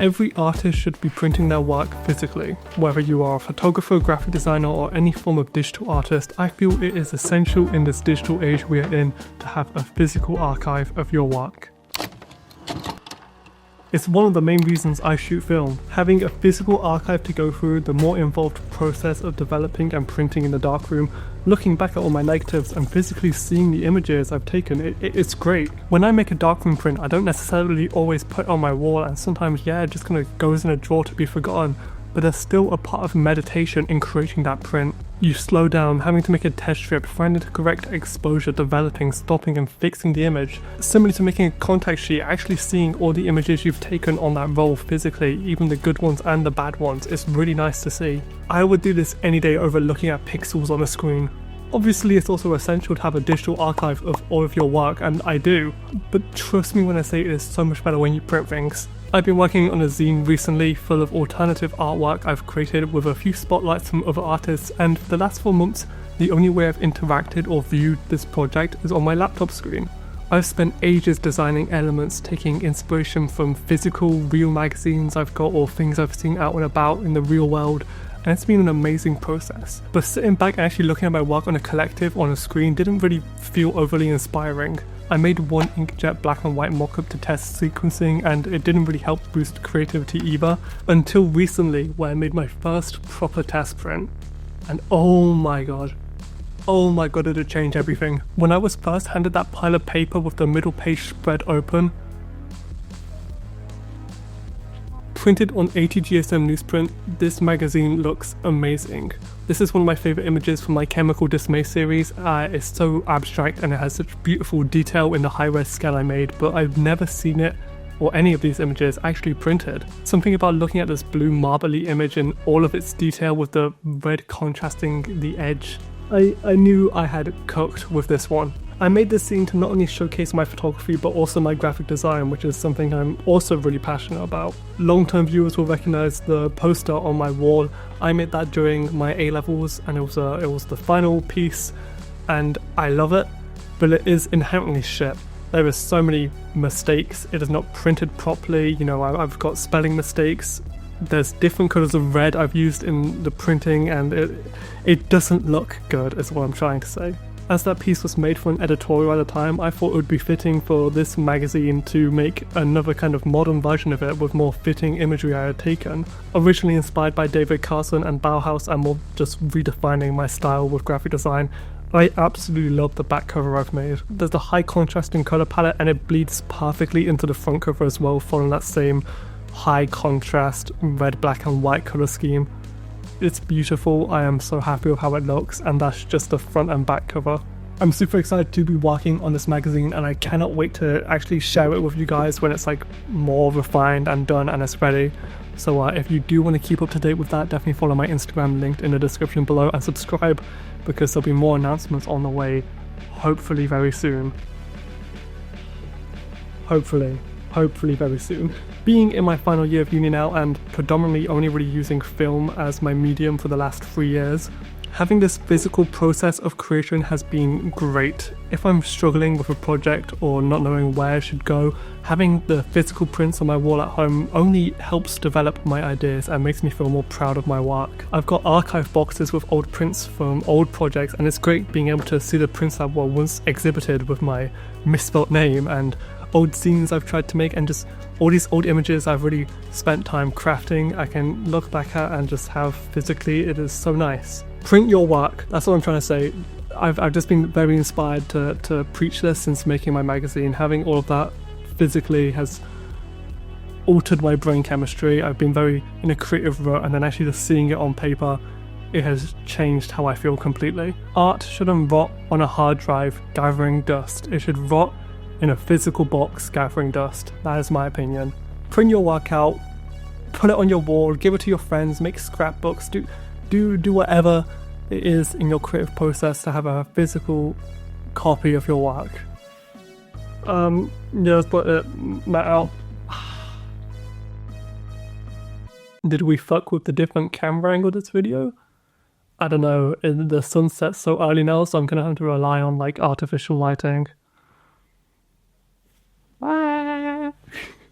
Every artist should be printing their work physically. Whether you are a photographer, graphic designer, or any form of digital artist, I feel it is essential in this digital age we are in to have a physical archive of your work. It's one of the main reasons I shoot film. Having a physical archive to go through, the more involved process of developing and printing in the darkroom, looking back at all my negatives and physically seeing the images I've taken, it's great. When I make a darkroom print, I don't necessarily always put it on my wall, and sometimes it just kind of goes in a drawer to be forgotten, but there's still a part of meditation in creating that print. You slow down, having to make a test strip, finding the correct exposure, developing, stopping and fixing the image. Similar to making a contact sheet, actually seeing all the images you've taken on that roll physically, even the good ones and the bad ones, it's really nice to see. I would do this any day over looking at pixels on a screen. Obviously it's also essential to have a digital archive of all of your work, and I do, but trust me when I say it is so much better when you print things. I've been working on a zine recently full of alternative artwork I've created with a few spotlights from other artists, and for the last 4 months, the only way I've interacted or viewed this project is on my laptop screen. I've spent ages designing elements, taking inspiration from physical, real magazines I've got or things I've seen out and about in the real world, and it's been an amazing process. But sitting back and actually looking at my work on a collective on a screen didn't really feel overly inspiring. I made one inkjet black and white mockup to test sequencing, and it didn't really help boost creativity either, until recently where I made my first proper test print. And oh my god, did it change everything. When I was first handed that pile of paper with the middle page spread open, printed on 80 GSM newsprint, this magazine looks amazing. This is one of my favourite images from my Chemical Dismay series. It's so abstract and it has such beautiful detail in the high-res scale I made, but I've never seen it or any of these images actually printed. Something about looking at this blue marbly image in all of its detail with the red contrasting the edge. I knew I had cooked with this one. I made this scene to not only showcase my photography but also my graphic design, which is something I'm also really passionate about. Long-term viewers will recognise the poster on my wall. I made that during my A-levels, and it was the final piece, and I love it, but it is inherently shit. There are so many mistakes. It is not printed properly, I've got spelling mistakes. There's different colours of red I've used in the printing, and it doesn't look good is what I'm trying to say. As that piece was made for an editorial at the time, I thought it would be fitting for this magazine to make another kind of modern version of it with more fitting imagery I had taken. Originally inspired by David Carson and Bauhaus, and more just redefining my style with graphic design, I absolutely love the back cover I've made. There's a high contrasting colour palette and it bleeds perfectly into the front cover as well, following that same high contrast red, black and white colour scheme. It's beautiful, I am so happy with how it looks, and that's just the front and back cover. I'm super excited to be working on this magazine, and I cannot wait to actually share it with you guys when it's like more refined and done and it's ready. So if you do want to keep up to date with that, definitely follow my Instagram linked in the description below and subscribe, because there'll be more announcements on the way, hopefully very soon. Hopefully very soon. Being in my final year of uni now and predominantly only really using film as my medium for the last 3 years, having this physical process of creation has been great. If I'm struggling with a project or not knowing where I should go, having the physical prints on my wall at home only helps develop my ideas and makes me feel more proud of my work. I've got archive boxes with old prints from old projects, and it's great being able to see the prints that were once exhibited with my misspelt name, and old scenes I've tried to make, and just all these old images I've really spent time crafting I can look back at and just have physically. It is so nice. Print your work, that's what I'm trying to say. I've just been very inspired to preach this since making my magazine. Having all of that physically has altered my brain chemistry. I've been very in a creative rut, and then actually just seeing it on paper, it has changed how I feel completely. Art shouldn't rot on a hard drive gathering dust. It should rot in a physical box gathering dust. That is my opinion. Print your work out, put it on your wall, give it to your friends, make scrapbooks, do whatever it is in your creative process to have a physical copy of your work. Just put it out. Did we fuck with the different camera angle of this video? I don't know, the sun sets so early now, so I'm gonna have to rely on like artificial lighting.